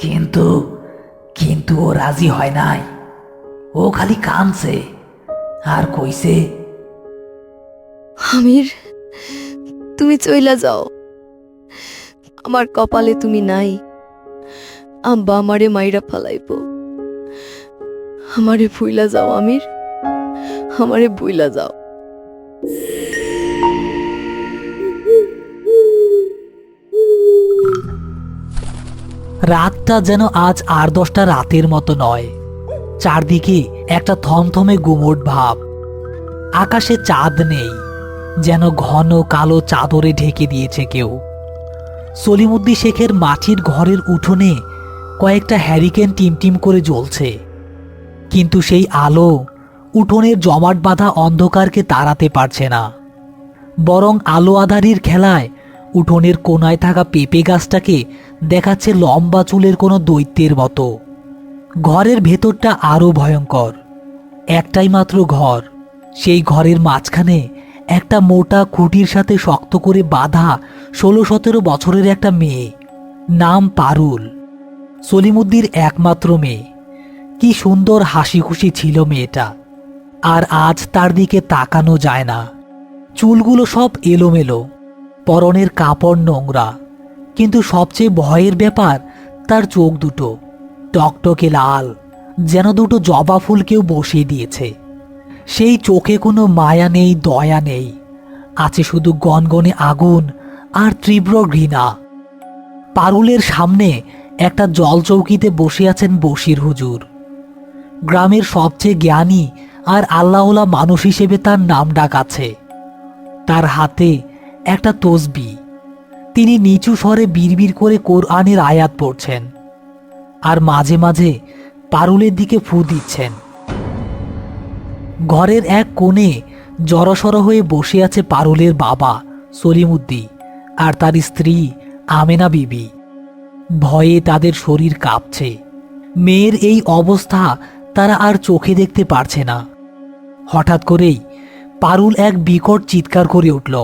কিন্তু কিন্তু ও রাজি হয় নাই। ও খালি কাঁদছে আর কইছে, আমির, তুমি চইলা যাও, আমার কপালে তুমি নাই। আব্বা আমারে মাইরা ফালাইব। আমারে ভুইলা যাও আমির, আমারে ভুইলা যাও। রাতটা যেন আজ আর 10টা রাতের মতো নয়। চারদিকে একটা থমথমে গুমোট ভাব। আকাশে চাঁদ নেই, যেন ঘন কালো চাদরে ঢেকে দিয়েছে কেউ। সলিমুদ্দি শেখের মাটির ঘরের উঠোনে কয়েকটা হ্যারিকেন টিমটিম করে জ্বলছে, কিন্তু সেই আলো উঠোনের জমাট বাঁধা অন্ধকারকে তাড়াতে পারছে না। বরং আলো আধারির খেলায় উঠোনের কোনায় থাকা পেঁপে গাছটাকে দেখাচ্ছে লম্বা চুলের কোনো দৈত্যের মতো। ঘরের ভেতরটা আরো ভয়ঙ্কর। একটাই মাত্র ঘর, সেই ঘরের মাঝখানে একটা মোটা খুঁটির সাথে শক্ত করে বাঁধা 16-17 বছরের একটা মেয়ে, নাম পারুল। সলিমুদ্দির একমাত্র মেয়ে। কি সুন্দর হাসি খুশি ছিল মেয়েটা, আর আজ তার দিকে তাকানো যায় না। চুলগুলো সব এলোমেলো, পরনের কাপড় নোংরা, কিন্তু সবচেয়ে ভয়ের ব্যাপার তার চোখ দুটো টকটকে লাল, যেন দুটো জবা ফুল কেউ বসিয়ে দিয়েছে। সেই চোখে কোনো মায়া নেই, দয়া নেই, আছে শুধু গনগনে আগুন আর তীব্র ঘৃণা। পারুলের সামনে একটা জলচৌকিতে বসে আছেন বশির হুজুর। গ্রামের সবচেয়ে জ্ঞানী আর আল্লাহওয়ালা মানুষ হিসেবে তার নাম ডাক আছে। তার হাতে একটা তসবি। তিনি নিচু স্বরে বিড়বিড় করে কোরআনের আয়াত পড়ছেন, আর মাঝে মাঝে পারুলের দিকে ফু দিচ্ছেন। ঘরের এক কোণে জড়সড় হয়ে বসে আছে পারুলের বাবা সলিমুদ্দি আর তার স্ত্রী আমেনা বিবি। ভয়ে তাদের শরীর কাঁপছে। মেয়ের এই অবস্থা তারা আর চোখে দেখতে পারছে না। হঠাৎ করেই পারুল এক বিকট চিৎকার করে উঠল।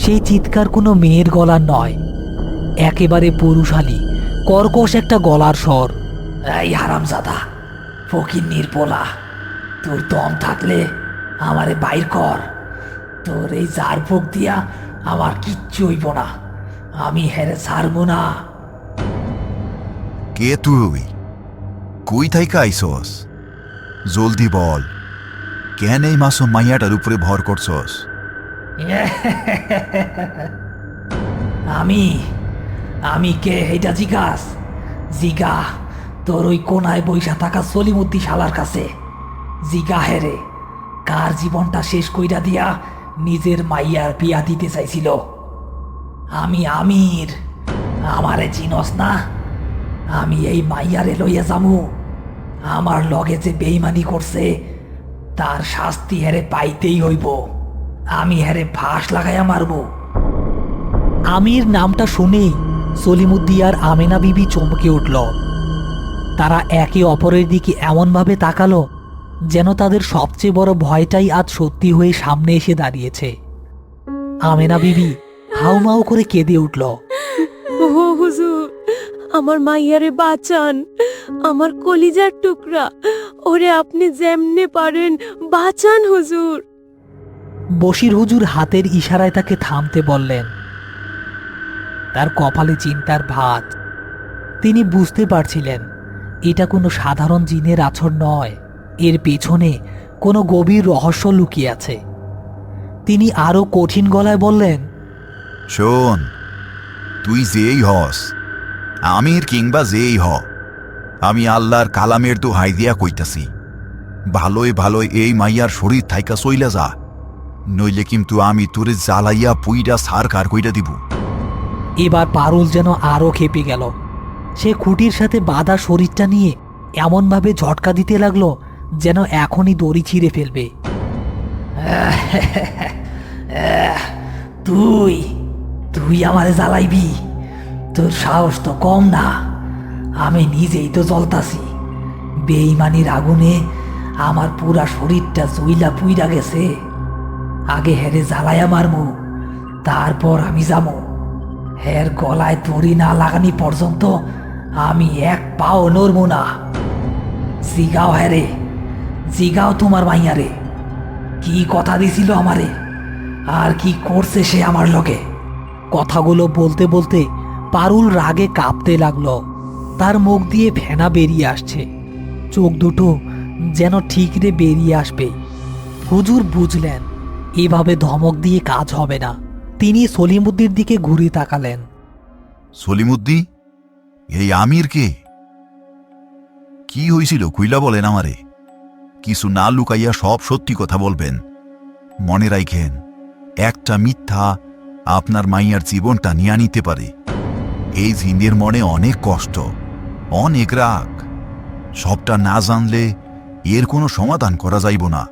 সেই চিৎকার কোনো মেয়ের গলার নয়, একেবারে পুরুষালী কর্কশ একটা গলার স্বর। এই হারামজাদা, ফকিন্নির পোলা, তোর দম থাকলে আমারে বাইর কর। তোর এই ঝাড়ফুঁক দিয়া আমার কিচ্ছু হইব না, আমি হেরে ছাড়বো না। কে তুই? কই থাইকা আইসস? জলদি বল, কেন এই মাসুম মাইয়াটার উপরে ভর করছস? আমি আমি কে এইটা জিগাস? জিগা তোর ওই কোনায় বৈশা থাকা সলিমুদ্দি শালার কাছে। জিগা হেরে, কার জীবনটা শেষ কইরা দিয়া নিজের মাইয়ার বিয়া দিতে চাইছিল। আমি আমির, আমারে চিনস না? আমি এই মাইয়ারে লইয়া যামু। আমার লগে যে বেইমানি করছে তার শাস্তি হেরে পাইতেই হইব। আমি হেরে ফাঁস লাগাইয়া মারব। আমির নামটা শুনেই সলিমুদ্দি আর আমেনা বিবি চমকে উঠল। তারা একে অপরের দিকে এমনভাবে তাকালো যেন তাদের সবচেয়ে বড় ভয়টাই আজ সত্যি হয়ে সামনে এসে দাঁড়িয়েছে। আমেনা বিবি হাউমাউ করে কেঁদে উঠল। ও হুজুর, আমার মাইয়ারে বাঁচান, আমার কলিজার টুকরা, ওরে আপনি যেমনে পারেন বাঁচান হুজুর। বশির হুজুর হাতের ইশারায় তাকে থামতে বললেন। তার কপালে চিন্তার ভাঁজ। তিনি বুঝতে পারছিলেন এটা কোনো সাধারণ জিনের আছর নয়, এর পেছনে কোনো গভীর রহস্য লুকিয়ে আছে। তিনি আরো কঠিন গলায় বললেন, শোন, তুই যেই হস, আমির কিংবা যেই হ, আমি আল্লাহর কালামের তো হাই দিয়া কইতাছি, ভালোই ভালোই এই মাইয়ার শরীর থাইকা চইলা যা, নইলে কিন্তু আমি তোরে জ্বালাইয়া পুইরা সারকার কইরা দিব। এবার পারুল যেন আরো খেপে গেল। সে খুঁটির সাথে বাঁধা শরীরটা নিয়ে এমনভাবে ঝটকা দিতে লাগলো যেন এখনই দড়ি ছিঁড়ে ফেলবে। তুই তুই আমারে জ্বালাইবি? তোর সাহস তো কম না। আমি নিজেই তো জ্বলতাছি। বেইমানির আগুনে আমার পুরা শরীরটা জুইলা পুইরা গেছে। আগে হেরে জ্বালাইয়া মারমু, তারপর আমি যামু। হের গলায় দড়ি না লাগানি পর্যন্ত আমি এক পাও নড়বো না। জিগাও হ্যাঁ রে, জিগাও তোমার মাইয়া রে, কি কথা দিছিল আমারে, আর কি করছে সে আমার লগে। কথাগুলো বলতে বলতে পারুল রাগে কাঁপতে লাগলো। তার মুখ দিয়ে ফেনা বেরিয়ে আসছে, চোখ দুটো যেন ঠিকরে বেরিয়ে আসবে। হুজুর বুঝলেন এভাবে ধমক দিয়ে কাজ হবে না। তিনি সলিমুদ্দির দিকে ঘুরে তাকালেন। সলিমুদ্দি, এই আমির কে? কি হয়েছিল কইলা বলেন আমারে। কিছু না লুকাইয়া সব সত্যি কথা বলবেন। মনে রাখেন, একটা মিথ্যা আপনার মাইয়ার জীবনটা নিয়ে নিতে পারে। এই জিনের মনে অনেক কষ্ট, অনেক রাগ। সবটা না জানলে এর কোনো সমাধান করা যাইব না।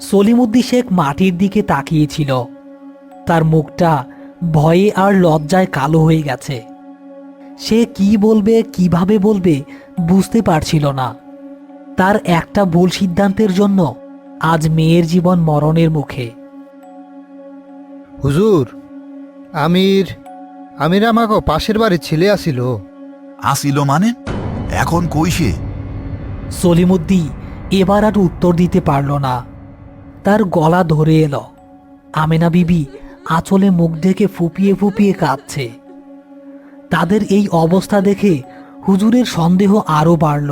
সলিমুদ্দি শেখ মাটির দিকে তাকিয়েছিল। তার মুখটা ভয়ে আর লজ্জায় কালো হয়ে গেছে। সে কি বলবে, কিভাবে বলবে বুঝতে পারছিল না। তার একটা ভুল সিদ্ধান্তের জন্য আজ মেয়ের জীবন মরণের মুখে। হুজুর, আমির আমির আমাকে পাশের বাড়ির ছেলে আসিল। আসিল মানে? এখন কই সে? সলিমুদ্দি এবার আর উত্তর দিতে পারল না। তার গলা ধরে এলো। আমেনা বিবি আঁচলে মুখ ঢেকে ফুপিয়ে ফুপিয়ে কাঁদছে। তাদের এই অবস্থা দেখে হুজুরের সন্দেহ আরো বাড়ল।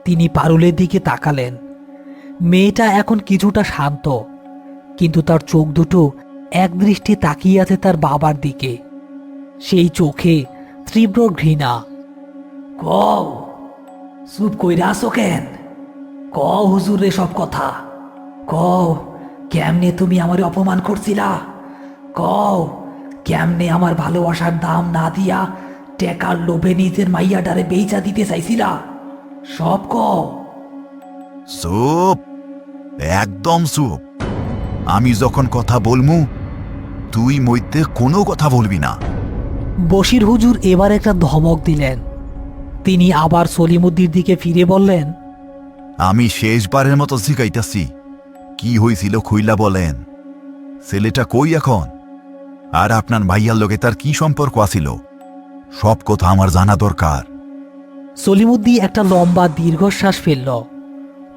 তিনি পারুলের দিকে তাকালেন। মেয়েটা এখন কিছুটা শান্ত, কিন্তু তার চোখ দুটো একদৃষ্টি তাকিয়ে আছে তার বাবার দিকে। সেই চোখে তীব্র ঘৃণা। কও, চুপ কইরা আসো কেন? কও হুজুরে সব কথা। কও, কেমনে তুমি আমারে অপমান করছিলা? কও, কেমনে আমার ভালোবাসার দাম না দিয়া টেকার লোভে নিজের মাইয়াটারে বেইচা দিতে চাইছিলা? সব কও। চুপ, একদম চুপ। আমি যখন কথা বলমু তুই মইতে কোনো কথা বলবি না। বশির হুজুর এবার একটা ধমক দিলেন। তিনি আবার সলিমুদ্দির দিকে ফিরে বললেন, আমি শেষবারের মতো শিখাইতাছি, কি হয়েছিল খুইলা বলেন। ছেলেটা কই এখন? আর আপনার ভাইয়ার লগে তার কি সম্পর্ক আছিল? সব কথা আমার জানা দরকার। সলিমুদ্দি একটা লম্বা দীর্ঘশ্বাস ফেলল।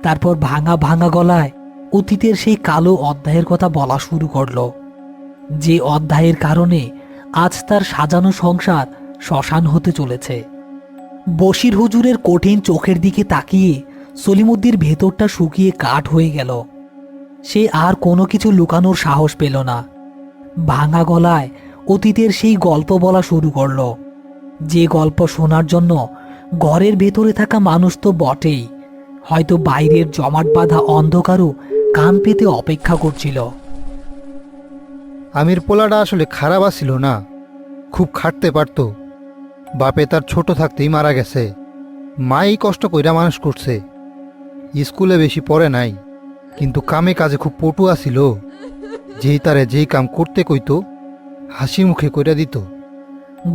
তারপর ভাঙা ভাঙা গলায় অতীতের সেই কালো অধ্যায়ের কথা বলা শুরু করল, যে অধ্যায়ের কারণে আজ তার সাজানো সংসার শ্মশান হতে চলেছে। বশির হুজুরের কঠিন চোখের দিকে তাকিয়ে সলিমুদ্দির ভেতরটা শুকিয়ে কাঠ হয়ে গেল। সে আর কোনো কিছু লুকানোর সাহস পেল না। ভাঙা গলায় অতীতের সেই গল্প বলা শুরু করল, যে গল্প শোনার জন্য ঘরের ভেতরে থাকা মানুষ তো বটেই, হয়তো বাইরের জমাট বাঁধা অন্ধকারও কান পেতে অপেক্ষা করছিল। আমির পোলাটা আসলে খারাপ আসিল না, খুব খাটতে পারত। বাপে তার ছোট থাকতেই মারা গেছে। মাই কষ্ট কইরা মানুষ করছে। স্কুলে বেশি পড়ে নাই, কিন্তু কামে কাজে খুব পটু আসিল। যেই তারে যেই কাম করতে কইতো হাসি মুখে কইরা দিত।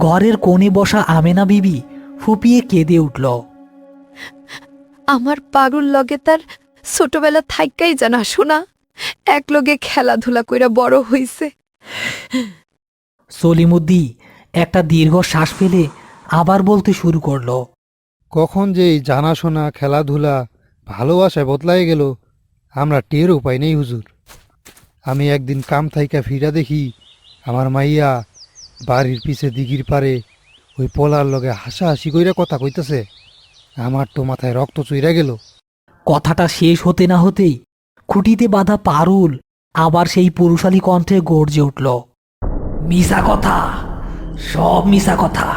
ঘরের কোণে বসা আমেনা বিবি ফুপিয়ে কেঁদে উঠল। আমার পারুল লগে তার ছোটবেলা থাইকাই জানা শোনা, এক লগে খেলাধুলা কইরা বড় হইছে। সলিমুদ্দি একটা দীর্ঘ শ্বাস ফেলে আবার বলতে শুরু করলো, কখন যে এই জানাশোনা, খেলাধুলা, ভালোবাসায় বদলাই গেল আমরা টেরও পাই নেই হুজুর। আমি একদিন কাম থাইকা ফিরা দেখি আমার মাইয়া বাড়ির পিছে দিঘির পারে ওই পোলার লগে হাসাহাসি কইরা কথা কইতেছে। আমার তো মাথায় রক্ত চইরা গেল। কথাটা শেষ হতে না হতেই খুঁটিতে বাঁধা পারুল আবার সেই পুরুষালী কণ্ঠে গর্জে উঠল, মিছা কথা, সব মিছা কথা।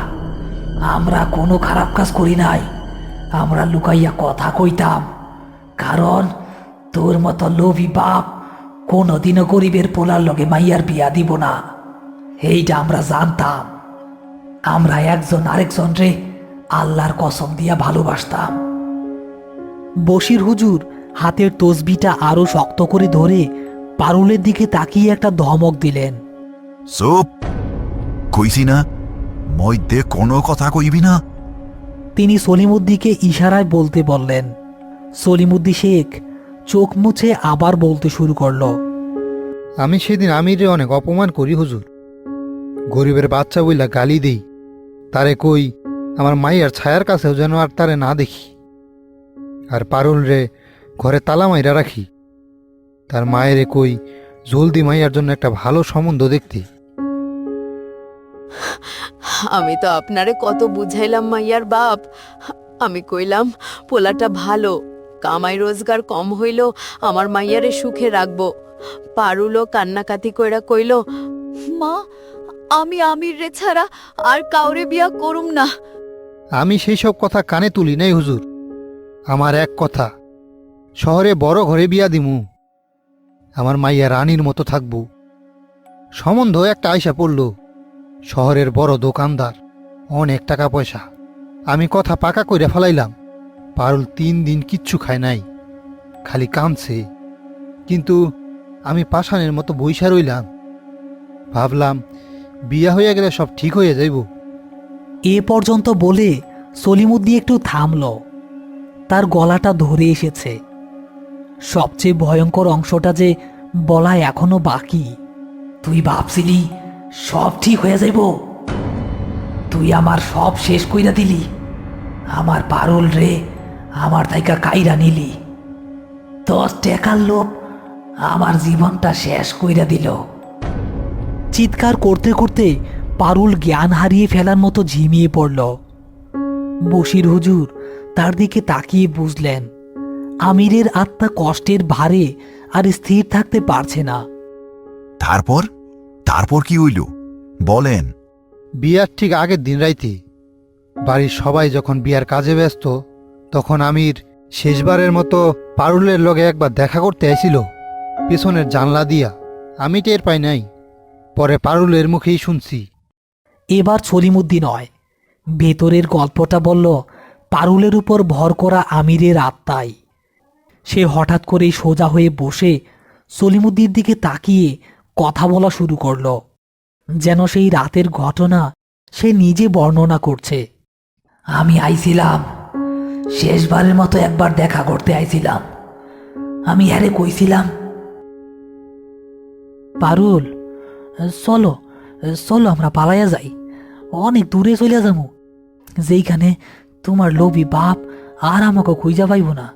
আমরা কোনো খারাপ কাজ করি নাই। আমরা লুকাইয়া কথা কইতাম, কারণ তোর মতো লোভী বাপ কোনোদিনও গরিবের পোলার লগে মাইয়ার বিয়া দিব না। এইটা আমরা জানতাম। আমরা একজন আরেকজন রে আল্লাহর কসম দিয়া ভালোবাসতাম। বশির হুজুর হাতের তসবিটা আরো শক্ত করে ধরে পারুলের দিকে তাকিয়ে একটা ধমক দিলেন। চুপ, কইছি না মইতে কোনো কথা কইবি না। তিনি সলিমুদ্দিকে ইশারায় বলতে বললেন। সলিমুদ্দি শেখ চোখ মুছে আবার বলতে শুরু করলো, আমি সেদিন আমিরে অনেক অপমান করি হুজুর। গরিবের বাচ্চা বইলা গালি দেই। তারে কই আমার মাইয়ার ছায়ার কাছেও যেন আর তারে না দেখি। আর পারুল রে ঘরে তালা মাইরা রাখি। তার মায়েরে কই জলদি মাইয়ার জন্য একটা ভালো সম্বন্ধ দেখতে। আমি তো আপনারে কত বুঝাইলাম মাইয়ার বাপ। আমি কইলাম পোলাটা ভালো, কামাই রোজগার কম হইল, আমার মাইয়ারে সুখে রাখবো। পারুলও কান্নাকাতি কইরা কইল, মা আমি আমির রে ছাড়া আর কাউরে বিয়া করুম না। আমি সেই সব কথা কানে তুলি নাই হুজুর। আমার এক কথা, শহরে বড় ঘরে বিয়া দিমু, আমার মাইয়া রানীর মতো থাকবো। সম্বন্ধ একটা আইসা পড়ল, শহরের বড় দোকানদার, অনেক টাকা পয়সা। আমি কথা পাকা কইরা ফেলাইলাম। পারুল 3 দিন কিচ্ছু খায় নাই, খালি কামছে। কিন্তু আমি পাষাণের মতো বইসা রইলাম। ভাবলাম বিয়া হইয়া গেলে সব ঠিক হইয়া যাইব। এ পর্যন্ত বলে সলিমুদ্দি একটু থামল। তার গলাটা ধরে এসেছে। সবচেয়ে ভয়ঙ্কর অংশটা যে বলা এখনো বাকি। তুই ভাবছিলি সব ঠিক হয়ে যাইব? তুই আমার সব শেষ কইরা দিলি। আমার পারুল রে আমার থাইকা কাইরা নিলি। 10 টাকার লোভ আমার জীবনটা শেষ কইরা দিল। চিৎকার করতে করতে পারুল জ্ঞান হারিয়ে ফেলার মতো ঝিমিয়ে পড়ল। বশির হুজুর তার দিকে তাকিয়ে বুঝলেন আমিরের আত্মা কষ্টের ভারে আর স্থির থাকতে পারছে না। তারপর তারপর কি হইল বলেন। বিয়ার ঠিক আগের দিন রাইতে বাড়ির সবাই যখন বিয়ার কাজে ব্যস্ত, তখন আমির শেষবারের মতো পারুলের লগে একবার দেখা করতে আইছিল পেছনের জানলা দিয়া। আমি টের পাই নাই, পরে পারুলের মুখেই শুনছি। এবার সলিমুদ্দি নয়, ভেতরের গল্পটা বলল পারুলের উপর ভর করা আমিরের আত্মাই। সে হঠাৎ করেই সোজা হয়ে বসে সলিমুদ্দির দিকে তাকিয়ে কথা বলা শুরু করল, যেন সেই রাতের ঘটনা সে নিজে বর্ণনা করছে। আমি আইছিলাম, শেষবারের মতো একবার দেখা করতে আইছিলাম। আমি হ্যারে কইছিলাম, পারুল চলো চলো আমরা পালাইয়া যাই, অনেক দূরে চলে যাবো, যেইখানে তোমার লোভী বাপ আর আমাকে খুঁজা পাইব না।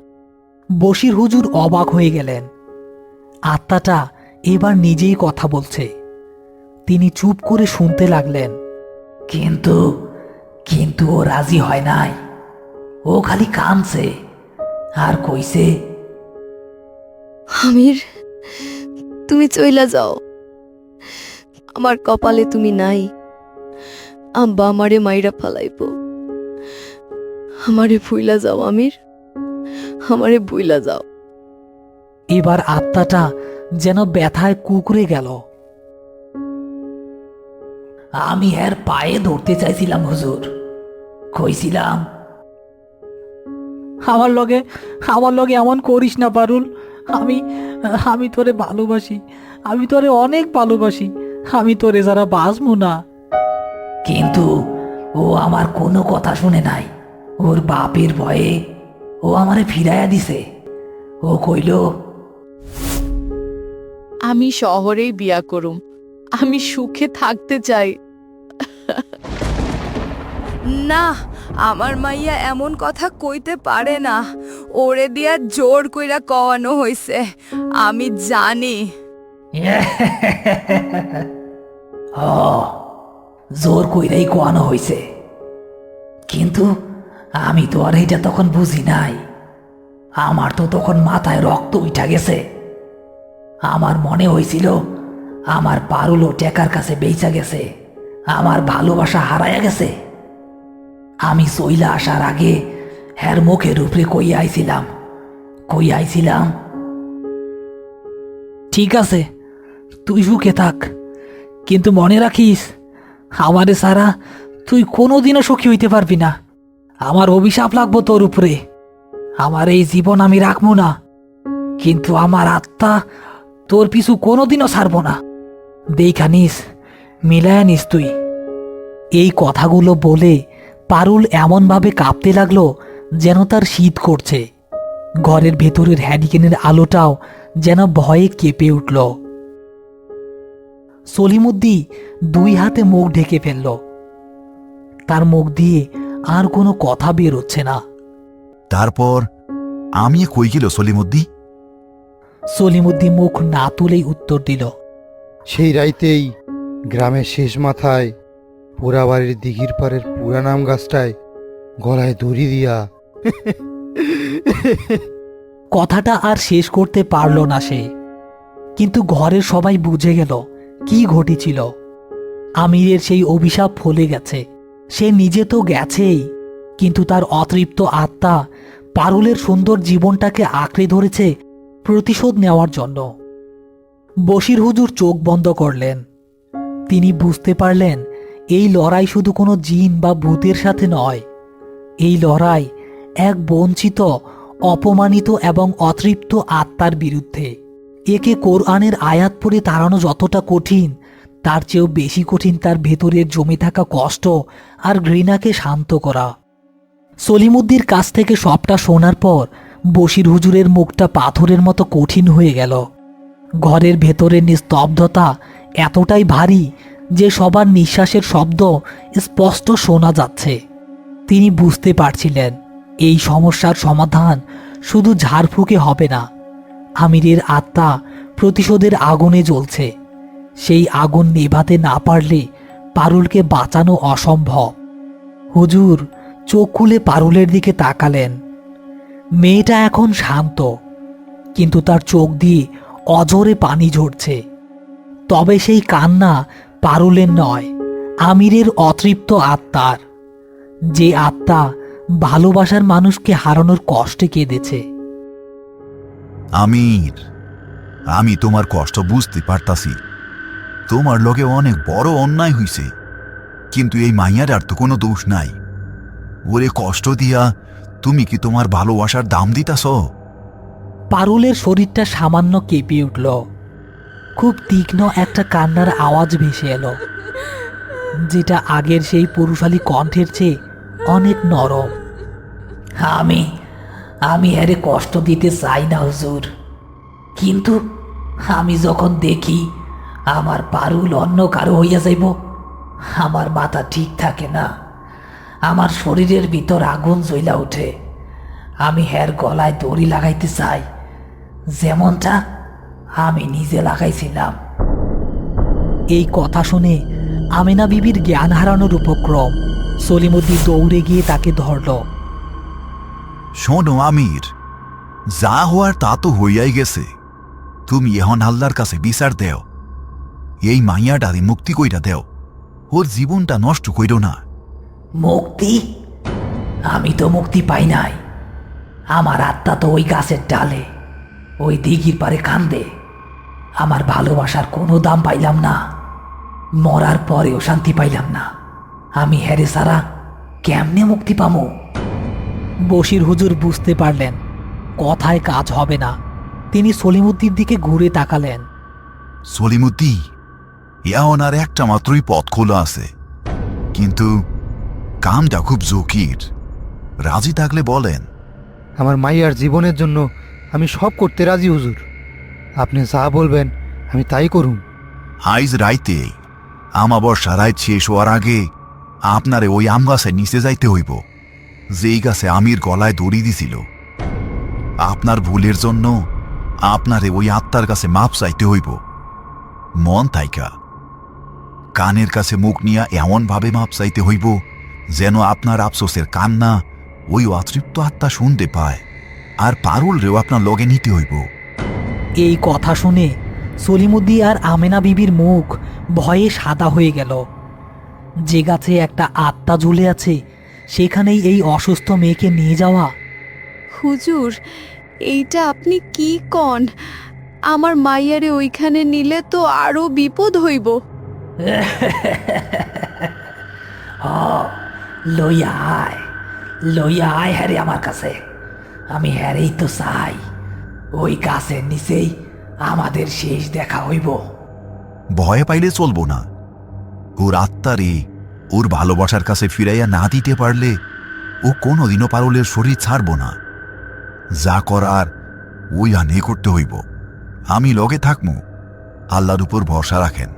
বশির হুজুর অবাক হয়ে গেলেন। আত্মাটা এবার নিজেই কথা বলছে। তিনি চুপ করে শুনতে লাগলেন। কিন্তু কিন্তু ও রাজি হয় নাই। ও খালি কাঁদছে আর কইছে, আমির তুমি চইলা যাও, আমার কপালে তুমি নাই। আব্বা আমারে মাইরা ফালাইব। আমারে ভুইলা যাও আমির, আমারে ভুইলা যাও। এবার আত্মাটা যেন ব্যথায় কুকড়ে গেল। আমি এর পায়ে ধরতে চাইছিলাম হুজুর, কইছিলাম আমার লগে এমন করিস না পারুল। আমি আমি তোরে ভালোবাসি, আমি তোরে অনেক ভালোবাসি, আমি তোরে যারা বাঁচবো না। কিন্তু ও আমার কোনো কথা শুনে নাই। ওর বাপের ভয়ে ও আমারে ফিরাইয়া দিছে। ও কইল, আমি শহরেই বিয়া করুম, আমি সুখে থাকতে চাই। না, আমার মাইয়া এমন কথা কইতে পারে না। ওরে দিয়া জোর কইরা কওয়ানো হইছে, আমি জানি। জোর কইরাই কোয়ানো হইছে, কিন্তু আমি তো আর এইটা তখন বুঝি নাই। আমার তো তখন মাথায় রক্ত উঠা গেছে। আমার মনে হয়েছিল আমার পারুলও টেকার কাছে বেচা গেছে, আমার ভালোবাসা হারায়া গেছে। আমি চইলা আসার আগে হ্যার মুখের উপরে কই আইছিলাম, ঠিক আছে তুই সুখে থাক, কিন্তু মনে রাখিস আমারে সারা তুই কোনোদিনও সুখী হইতে পারবি না। আমার অভিশাপ লাগবো তোর উপরে। আমার এই জীবন আমি রাখবো না, কিন্তু আমার আত্মা তোর পিছু কোনোদিনও ছাড়বো না। দেখা নিস, মিলায়া নিস তুই। এই কথাগুলো বলে পারুল এমনভাবে কাঁপতে লাগলো যেন তার শীত করছে। ঘরের ভেতরের হ্যারিকেনের আলোটাও যেন ভয়ে কেঁপে উঠল। সলিমুদ্দি 2 হাতে মুখ ঢেকে ফেলল। তার মুখ দিয়ে আর কোনো কথা বেরোচ্ছে না। তারপর আমি কই গেল সলিমুদ্দি? সলিমুদ্দি মুখ না তুলেই উত্তর দিল, সেই রাইতেই গ্রামের শেষ মাথায় পোড়াবাড়ির দিঘির পাড়ের পুরান আম গাছটায় গলায় দড়ি দিয়া। কথাটা আর শেষ করতে পারল না সে। কিন্তু ঘরের সবাই বুঝে গেল কি ঘটেছিল। আমিরের সেই অভিশাপ ফলে গেছে। সে নিজে তো গেছেই, কিন্তু তার অতৃপ্ত আত্মা পারুলের সুন্দর জীবনটাকে আঁকড়ে ধরেছে প্রতিশোধ নেওয়ার জন্য। বশির হুজুর চোখ বন্ধ করলেন। তিনি বুঝতে পারলেন এই লড়াই শুধু কোনো জিন বা ভূতের সাথে নয়, এই লড়াই এক বঞ্চিত, অপমানিত এবং অতৃপ্ত আত্মার বিরুদ্ধে। একে কোরআনের আয়াত পড়ে তাড়ানো যতটা কঠিন, তার চেয়েও বেশি কঠিন তার ভেতরের জমে থাকা কষ্ট আর ঘৃণাকে শান্ত করা। সলিমুদ্দির কাছ থেকে সবটা শোনার পর বশির হুজুরের মুখটা পাথরের মতো কঠিন হয়ে গেল। ঘরের ভেতরের নিস্তব্ধতা এতটাই ভারী যে সবার নিঃশ্বাসের শব্দ স্পষ্ট শোনা যাচ্ছে। তিনি বুঝতে পারছিলেন এই সমস্যার সমাধান শুধু ঝাড়ফুঁকে হবে না। আমিরের আত্মা প্রতিশোধের আগুনে জ্বলছে। সেই আগুন নেভাতে না পারলে পারুলকে বাঁচানো অসম্ভব। হুজুর চোখ খুলে পারুলের দিকে তাকালেন। মেয়েটা এখন শান্ত, কিন্তু তার চোখ দিয়ে অঝরে পানি ঝরছে। তবে সেই কান্না পারুলের নয়, আমিরের অতৃপ্ত আত্মার, যে আত্মা ভালোবাসার মানুষকে হারানোর কষ্টে কেঁদেছে। আমির, আমি তোমার কষ্ট বুঝতে পারতাছি। তোমার লগে অনেক বড় অন্যায় হইছে, কিন্তু এই মাইয়ার আর তো কোনো দোষ নাই। ওরে কষ্ট দিয়া তুমি কি তোমার ভালোবাসার দাম দিতাছ? পারুলের শরীরটা সামান্য কেঁপে উঠল। খুব তীক্ষ্ণ একটা কান্নার আওয়াজ ভেসে এলো, যেটা আগের সেই পুরুষালী কণ্ঠের চেয়ে অনেক নরম। আমি আরে কষ্ট দিতে চাই না হুজুর, কিন্তু আমি যখন দেখি আমার পারুল অন্য কারো হইয়া যাইব, আমার মাথা ঠিক থাকে না। আমার শরীরের ভিতর আগুন জ্বলা ওঠে। আমি হের গলায় দড়ি লাগাইতে চাই, যেমনটা আমি নিজে লাগাইছিলাম। এই কথা শুনে আমেনা বিবির জ্ঞান হারানোর উপক্রম। সলিমুদ্দিন দৌড়ে গিয়ে তাকে ধরল। শোনো আমির, যা হওয়ার তা তো হইয়াই গেছে। তুমি এখন আল্লাহর কাছে বিচার দেও। এই মাইয়াটারে মুক্তি কইরা দেও, ওর জীবনটা নষ্ট কইরো না। মুক্তি? আমি তো মুক্তি পাই নাই। আমার আত্মা তো ওই গাছের ডালে, ওই দিঘির পারে কান্দে। আমার ভালোবাসার কোনো দাম পাইলাম না, মরার পরেও শান্তি পাইলাম না। আমি হেরে সারা কেমনে মুক্তি পামু? বশির হুজুর বুঝতে পারলেন কথায় কাজ হবে না। তিনি সলিমুদ্দির দিকে ঘুরে তাকালেন। সলিমুদ্দি, এখন আর একটা মাত্রই পথ খোলা আছে, কিন্তু কামটা খুব ঝুঁকির। রাজি থাকলে বলেন। আমার মাইয়ার জীবনের জন্য আমি সব করতে রাজি হুজুর। আপনি যা বলবেন আমি তাই করুম। আইজ রাইতে আমাবস্যা রাইত শেষ হওয়ার আগে আপনারে ওই আম গাছের নিচে যাইতে হইব, যেই গাছে আমির গলায় দড়ি দিছিল। আপনার ভুলের জন্য আপনারে ওই আত্মার কাছে মাপ চাইতে হইব। মন তাইকা কানের কাছে মুখ নিয়া এমনভাবে মাপ চাইতে হইব যেন আপনার আফসোসের কান্না ওই অতৃপ্ত আত্মা শুনতে পায়, আর পারুল রেও আপনার লগে নিতে হইব। এই কথা শুনে সলিমুদ্দি আর আমেনা বিবির মুখ ভয়ে সাদা হয়ে গেল। যে গাছে একটা আত্মা ঝুলে আছে, সেখানেই এই অসুস্থ মেয়েকে নিয়ে যাওয়া। হুজুর, এইটা আপনি কি কন? আমার মাইয়ারে ওইখানে নিলে তো আরো বিপদ হইব। লইয়া আয়, লইয়া আয় হ্যারে আমার কাছে। আমি হ্যারেই তো চাই, ওই গাছের নিচেই আমাদের শেষ দেখা হইব। ভয় পাইলে চলব না। ওর আত্মারে ওর ভালোবাসার কাছে ফিরাইয়া না দিতে পারলে ও কোনোদিনও পারুলের শরীর ছাড়ব না। যা করার ওই আনে করতে হইব। আমি লগে থাকমু, আল্লাহর উপর ভরসা রাখেন।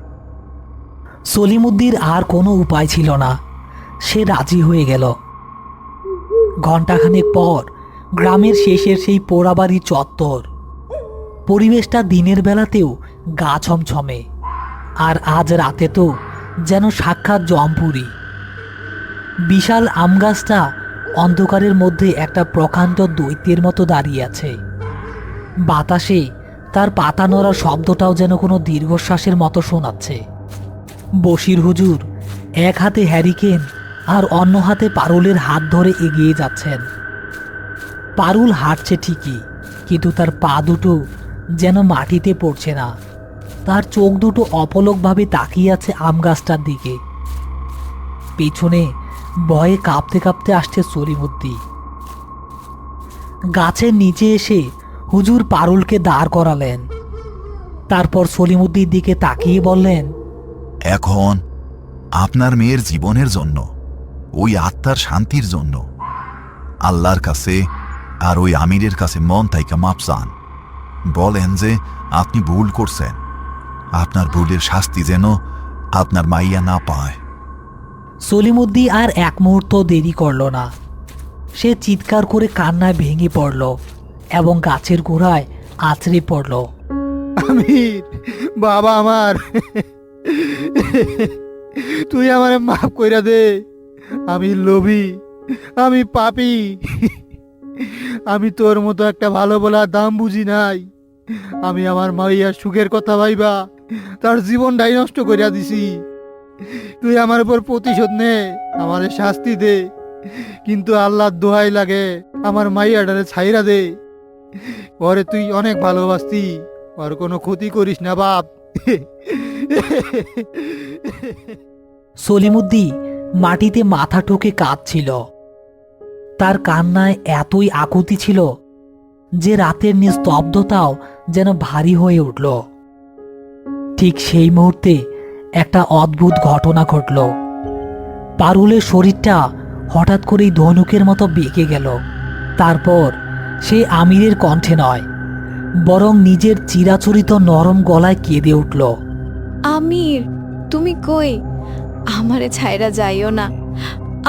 সলিমুদ্দির আর কোনো উপায় ছিল না। সে রাজি হয়ে গেল। ঘণ্টাখানেক পর গ্রামের শেষের সেই পোড়াবাড়ি চত্বর। পরিবেশটা দিনের বেলাতেও গা ছমছমে, আর আজ রাতে তো যেন সাক্ষাৎ জমপুরি। বিশাল আমগাছটা অন্ধকারের মধ্যে একটা প্রকাণ্ড দৈত্যের মতো দাঁড়িয়ে আছে। বাতাসে তার পাতা নড়ার শব্দটাও যেন কোনো দীর্ঘশ্বাসের মতো শোনাচ্ছে। বশির হুজুর এক হাতে হ্যারিকেন আর অন্য হাতে পারুলের হাত ধরে এগিয়ে যাচ্ছেন। পারুল হাঁটছে ঠিকই, কিন্তু তার পা দুটো যেন মাটিতে পড়ছে না। তার চোখ দুটো অপলকভাবে তাকিয়ে আছে আম গাছটার দিকে। পেছনে ভয়ে কাঁপতে কাঁপতে আসছে সলিমুদ্দি। গাছের নিচে এসে হুজুর পারুলকে দাঁড় করালেন। তারপর সলিমুদ্দির দিকে তাকিয়ে বললেন, এখন আপনার মেয়ের জীবনের জন্য, ওই আত্মার শান্তির জন্য আল্লাহর কাছে আর ওই আমিরের কাছে মন থাইকা মাপ চান। বলেন যে আপনি ভুল করছেন, আপনার ভুলের শাস্তি যেন আপনার মাইয়া না পায়। সলিমুদ্দি আর এক মুহূর্ত দেরি করল না। সে চিৎকার করে কান্নায় ভেঙে পড়ল এবং গাছের গোড়ায় আছড়ে পড়ল। আমির, বাবা আমার, তুই আমারে মাফ কইরা দে। আমি লোভী, আমি পাপী, আমি তোর মতো একটা ভালো বলার দাম বুঝি নাই। আমি আমার মাইয়ার সুখের কথা ভাইবা তার জীবনটাই নষ্ট করিয়া দিছি। তুই আমার উপর প্রতিশোধ নে, আমারে শাস্তি দে, কিন্তু আল্লাহর দোহাই লাগে আমার মাইয়াটারে ছাইরা দে। ওরে তুই অনেক ভালোবাসতি, ওর কোনো ক্ষতি করিস না বাপ। সলিমুদ্দি মাটিতে মাথা ঠুকে কাঁদছিল। তার কান্নায় এতই আকুতি ছিল যে রাতের নিস্তব্ধতাও যেন ভারী হয়ে উঠল। ঠিক সেই মুহূর্তে একটা অদ্ভুত ঘটনা ঘটল। পারুলের শরীরটা হঠাৎ করেই ধনুকের মতো বেঁকে গেল। তারপর সে আমিরের কণ্ঠে নয়, বরং নিজের চিরাচরিত নরম গলায় কেঁদে উঠল। আমির, তুমি কই? আমারে ছাইরা যাইও না,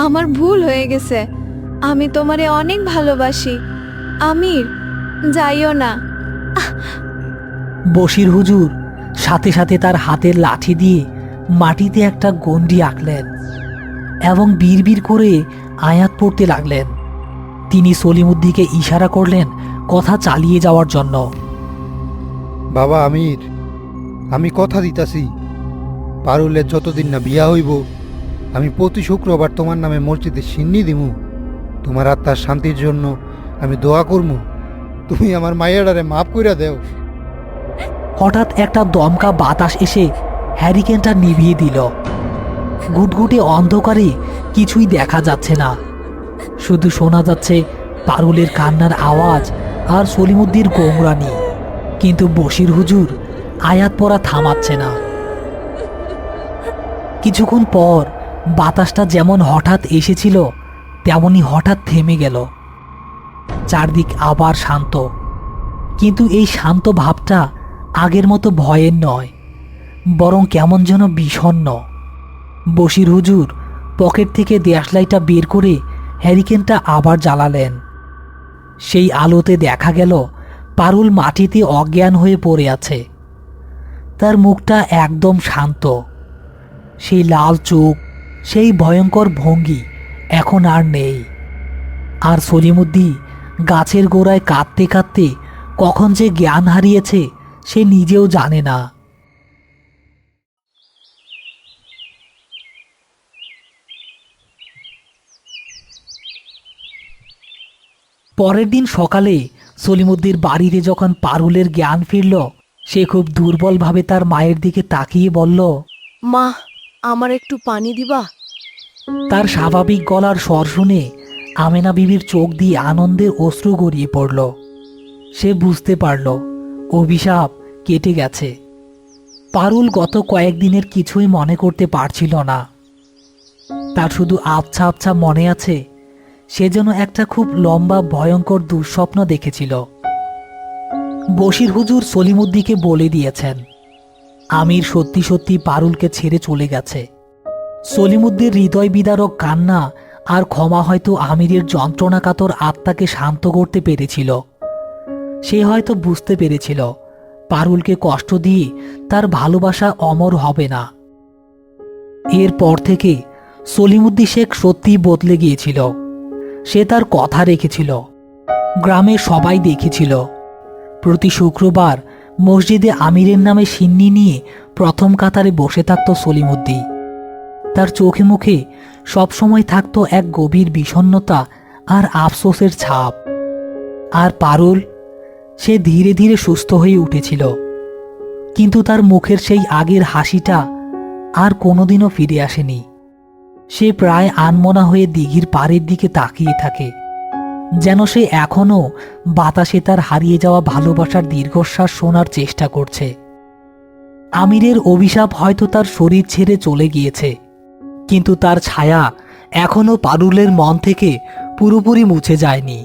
আমার ভুল হয়ে গেছে। আমি তোমারে অনেক ভালোবাসি। আমির, যাইও না। বশির হুজুর সাথে সাথে তার হাতের লাঠি দিয়ে মাটিতে একটা গণ্ডি আঁকলেন এবং বিড়বিড় করে আয়াত পড়তে লাগলেন। তিনি সলিমুদ্দিকে ইশারা করলেন কথা চালিয়ে যাওয়ার জন্য। বাবা আমির, আমি কথা দিতাছি, পারুলের যতদিন না বিয়া হইব আমি প্রতি শুক্রবার তোমার নামে মসজিদে সিন্নি দিমু। তোমার আত্মার শান্তির জন্য আমি দোয়া করমু। তুমি আমার মাইয়াডারে মাফ কইরা দেও। হঠাৎ একটা দমকা বাতাস এসে হ্যারিকেনটা নিভিয়ে দিল। গুটগুটে অন্ধকারে কিছুই দেখা যাচ্ছে না, শুধু শোনা যাচ্ছে পারুলের কান্নার আওয়াজ আর সলিমুদ্দির গোমরানি। কিন্তু বশির হুজুর আয়াত পড়া থামাচ্ছে না। কিছুক্ষণ পর বাতাসটা যেমন হঠাৎ এসেছিল তেমনি হঠাৎ থেমে গেল। চারদিক আবার শান্ত, কিন্তু এই শান্ত ভাবটা আগের মতো ভয়ের নয়, বরং কেমন যেন বিষণ্ণ। বশির হুজুর পকেট থেকে দেশলাইটা বের করে হ্যারিকেনটা আবার জ্বালালেন। সেই আলোতে দেখা গেল পারুল মাটিতে অজ্ঞান হয়ে পড়ে আছে। তার মুখটা একদম শান্ত। সেই লাল চোখ, সেই ভয়ঙ্কর ভঙ্গি এখন আর নেই। আর সলিমুদ্দি গাছের গোড়ায় কাঁদতে কাঁদতে কখন যে জ্ঞান হারিয়েছে সে নিজেও জানে না। পরের দিন সকালে সলিমুদ্দির বাড়িতে যখন পারুলের জ্ঞান ফিরল, সে খুব দুর্বলভাবে তার মায়ের দিকে তাকিয়ে বলল, মা, আমার একটু পানি দিবা? তার স্বাভাবিক গলার স্বর শুনে আমেনা বিবির চোখ দিয়ে আনন্দের অশ্রু গড়িয়ে পড়ল। সে বুঝতে পারল অভিশাপ কেটে গেছে। পারুল গত কয়েকদিনের কিছুই মনে করতে পারছিল না। তার শুধু আবছা আবছা মনে আছে সে যেন একটা খুব লম্বা ভয়ঙ্কর দুঃস্বপ্ন দেখেছিল। বশির হুজুর সলিমুদ্দিকে বলে দিয়েছেন আমির সত্যি সত্যি পারুলকে ছেড়ে চলে গেছে। সলিমুদ্দির হৃদয় বিদারক কান্না আর ক্ষমা হয়তো আমিরের যন্ত্রণাকাতর আত্মাকে শান্ত করতে পেরেছিল। সে হয়তো বুঝতে পেরেছিল পারুলকে কষ্ট দিয়ে তার ভালোবাসা অমর হবে না। এরপর থেকে সলিমুদ্দিন শেখ সত্যিই বদলে গিয়েছিল। সে তার কথা রেখেছিল। গ্রামের সবাই দেখেছিল প্রতি শুক্রবার মসজিদে আমিরের নামে সিন্নি নিয়ে প্রথম কাতারে বসে থাকত সলিমুদ্দিন। তার চোখে মুখে সবসময় থাকতো এক গভীর বিষণ্ণতা আর আফসোসের ছাপ। আর পারুল, সে ধীরে ধীরে সুস্থ হয়ে উঠেছিল, কিন্তু তার মুখের সেই আগের হাসিটা আর কোনোদিনও ফিরে আসেনি। সে প্রায় আনমনা হয়ে দিঘির পাড়ের দিকে তাকিয়ে থাকে, যেন সে এখনো বাতাসে তার হারিয়ে যাওয়া ভালোবাসার দীর্ঘশ্বাস শোনার চেষ্টা করছে। আমিরের অভিশাপ হয়তো তার শরীর ছেড়ে চলে গিয়েছে, কিন্তু তার ছায়া এখনো পারুলের মন থেকে পুরোপুরি মুছে যায়নি।